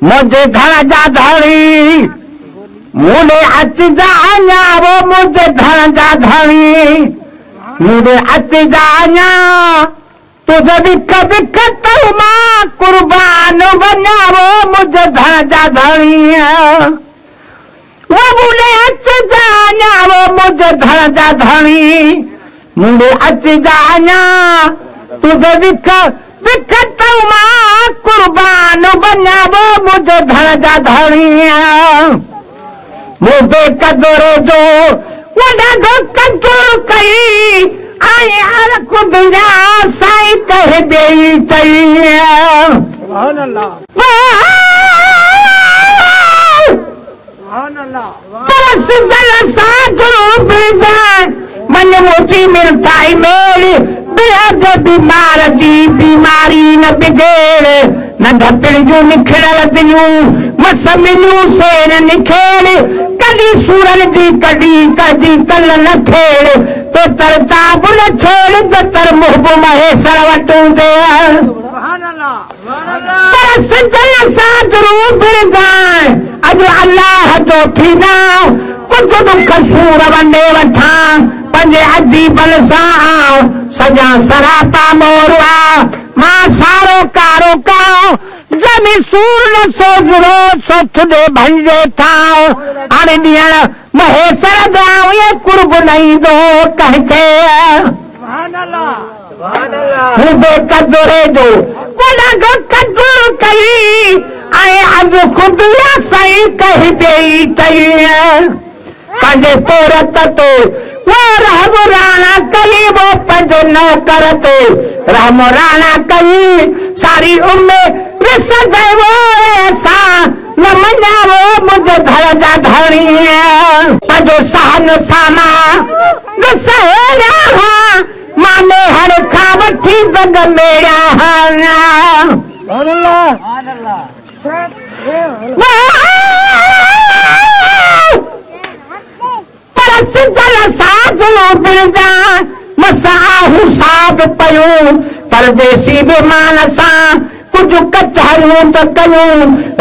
मुझे धन जा धड़ी मुझे अच जाया वो मुझे धन जा धड़ी मुझे अच जाया तुझे विक विक तू मां कुर्बान बना वो मुझे धन जा धड़ी वो मुझे अच जाया वो मुझे धन जा धड़ी मुझे अच जाया तुझे विक विक तू मां कुर्बान बना वो मुझे धन जा धड़ी मुझे कदुर जो वॾा कदुर कई आई हर खुदिया साईं कह देई चई सुभान अल्लाह सुभान अल्लाह परस जल साधु बिजाए मन मोती मिलताई मेरी बेहद बीमार जी बीमारी न बिगेड़ नंढपिण जूं निखिड़ल दियूं मस मिलियूं सेर निखेड़ कॾी सूरन जी कॾी कल न थेड़ तो तरताब न छेड़ जो तर मुहब महेसर वटूं दे परस जल साधु बिजाए अॼु अल्लाह जो थींदा कुझु दुख सूर वंडे वठां पंहिंजे अजीबल सां सॼा सराता मोरवा मां सारो कारो काओ जमी सूर न सोजरो सोथुॾे भंजे थाओ हाणे ॾियण महेसर ॾांहुं ये कुर्ब नहीं दो कहके हूंदे कदुरे जो वॾा कदुर कई ऐं अॼु खुदिया साईं कही देई तई पंहिंजे पोरत तो वो रहम राणा कई वो पंहिंजो नौकर तो रहम राणा कई सारी उम्र विस वो ऐसा न मञा वो मुझे धर जा धणी पंहिंजो सहन सामा ॾिसो माने हर खां वठी जग मेरा परस जल साधु बिरजा मस आहू साध पयूं परदेसी विमान सां कुझु कचहरियूं त कयूं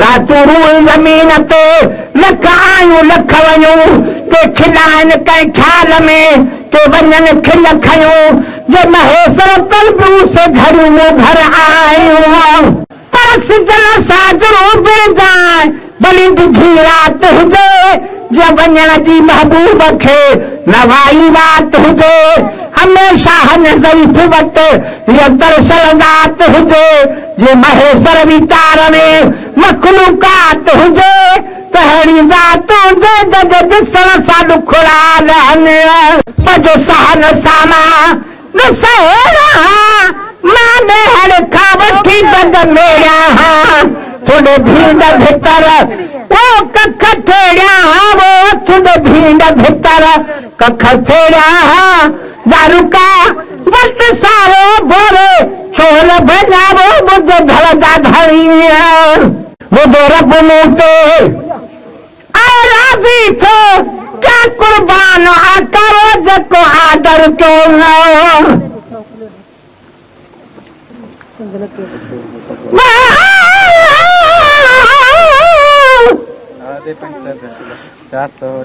रातूं रूई ज़मीन ते लख आयूं लख वञूं के खिलाइनि कंहिं ख़्याल में के वञनि खिल खयूं जे महेसर तलबू से घरू में घर आयूं परस जल साधु बिरजाए भली ॾिघी रात हुजे जे वञण जी महबूब खे नवाई रात हुजे हमेशा हन ज़ईफ़ वटि हीअ दरसल रात हुजे जे महेसर वीचार में मखलूकात हुजे त अहिड़ी रात हुजे जग ॾिसण सां ॾुखड़ा लहनि पंहिंजो सहन सामा ॾिसो माने हर खां वठी जग मेरा थोड़े भींड भितर वो कख थेड़ा वो थोड़े भींड भितर कख थेड़ा दारुका वट सारो भोरे छोल भजावो मुझे धर जा धड़ी मुझे रब मूते राज़ी थो क्या कुर्बान करो जेको आदर कयो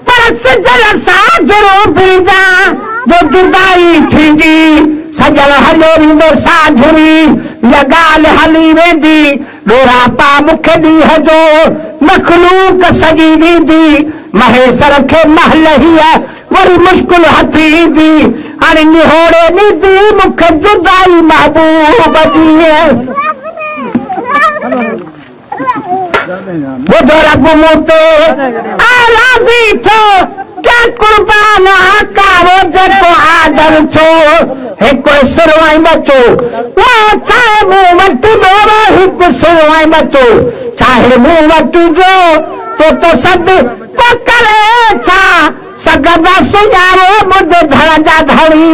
परस जल साधु बिरजा जो जुदाई थींदी सजल हले वेंदो साधुरी इहा ॻाल्हि हली वेंदी ॾोरा पा मूंखे ॾींहं जो मखलूक सॼी ॾींदी महेसर खे महल हीअ वरी मुश्किल हथी ईंदी हाणे निहोड़े ॾींदी मूंखे जुदाई महबूब जी ॿुधो रब मूं ते राज़ी थो क्या कुर्बान कारो जेको आदर छो हिकु सिरवाई बचो वो चाहे मूं वटि ॾोरो हिकु सिरवाई बचो चाहे मूं वटि जो तो सद को करे छा सघंदा सुञाणो मुंहिंजे धर जा धणी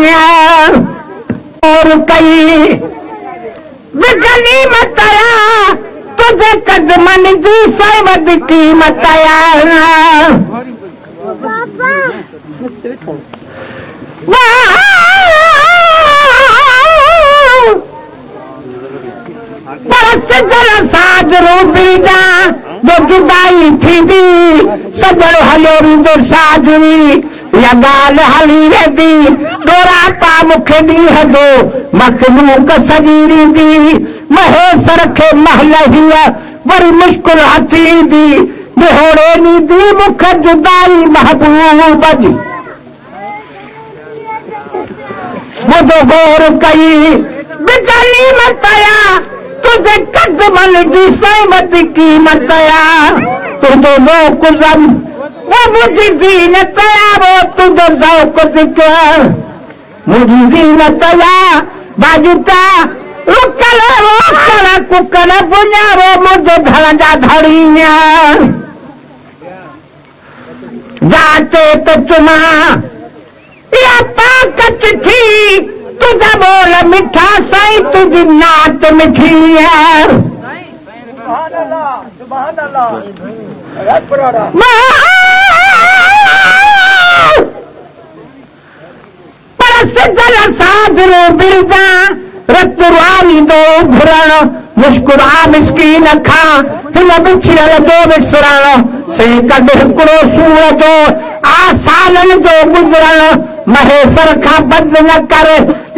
और कई विगनी मतया तुझे कदमन जी से वध कीमत परस जल साधु बीजा जुदाई थींदी सजण हलियो वेंदो साजणी या ॻाल्हि हली वेंदी डोरा पा मूंखे ॾींहं जो मखलूक सॼी ॾींदी महेश्वर खे महल हीअ वरी मुश्किल हथ ईंदी बिहोड़े ॾींदी मूंखे जुदाई महबूब जी ॿुधो गौर कई बिगली मतया तुझे कदमन जी सहमत कीमत तुझो ज़ौक़ ज़म वो मुझी ज़ीनत वो तुझो ज़ौक़ ज़िक्र मुझी ज़ीनत बाजुता रुकल रोकल कुकल बुञा वो मुझे धड़ जा धड़िया जाते तो चुमा या ताकत थी तुझा बोल मिठा साईं तुझी नात मिठी है पर सजल साधरो बिरजा रतुरानी दो घुरण मुस्कुरा मिस्कीन खा हिन बिछड़ल जो विसरण से कद हिकिड़ो सूर जो आसाननि जो गुज़रण महेश्वर खां बद न कर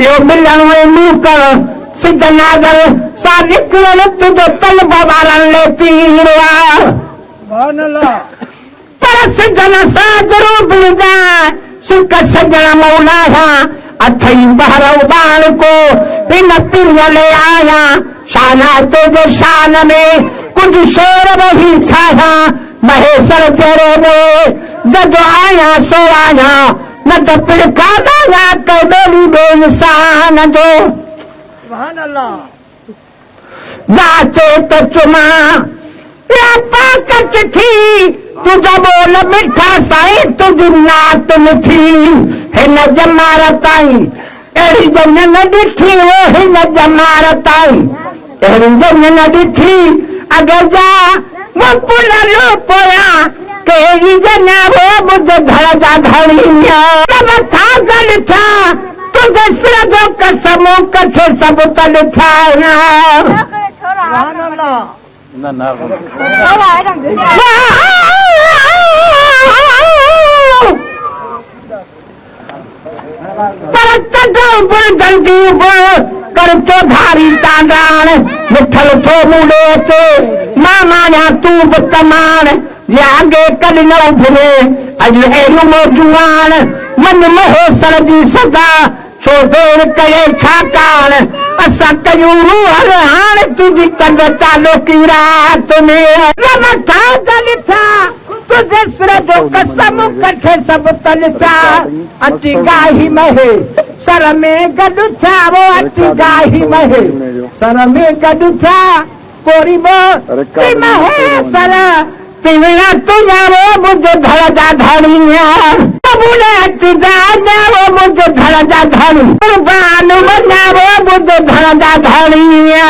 इहो मिलण में कर सिद्ध नाज़र सां निकिरल तुंहिंजो तलब वारनि ले तीर पर सिद्धन सां ज़रूर बिरजा सिक सजण मौला अथई बहर उबाण को इन पीर ले आया शाना तुझे शान में कुछ शेर वही ठाया महेश्वर तेरे में जब आया सो आया न तो पिड़का दाया कबेली बेइंसान जो जाते तो चुमा या पाकत थी तुझा बोल मिठा साईं तुझी नात मिठी हिन जमारताई अहिड़ी जन न ॾिठी वो हिन जमारताई अहिड़ी जन न ॾिठी अगर जा वो पुनरो पोया कहिड़ी जन वो मुझे धड़ जा धड़िया मथा गल था तुझे सिर जो कसम कठे सब तल था पर जल्दी कर तो धारी तांडान मिठल थो मूले ते मामाया तू बतमान ये आगे कल न उभरे अज एरू मौजूआन मन महेश्वर जी सदा छो देर कये छाकान असां कयूं रूहल हाणे तुंहिंजी चंड चालो की रात में मथा गल था तुझे सिर जो कसम कठे सब तल था अची गाही महे सर में गॾु था वो अची गाही महे सर में गॾु था कोरी वो महे सर तिवड़ा तुझा वो मुझे धड़ जा धड़िया बोले अची जा वो मुझे धड़ जा धड़ी कुर्बान बना वो मुझे धड़ जा धड़िया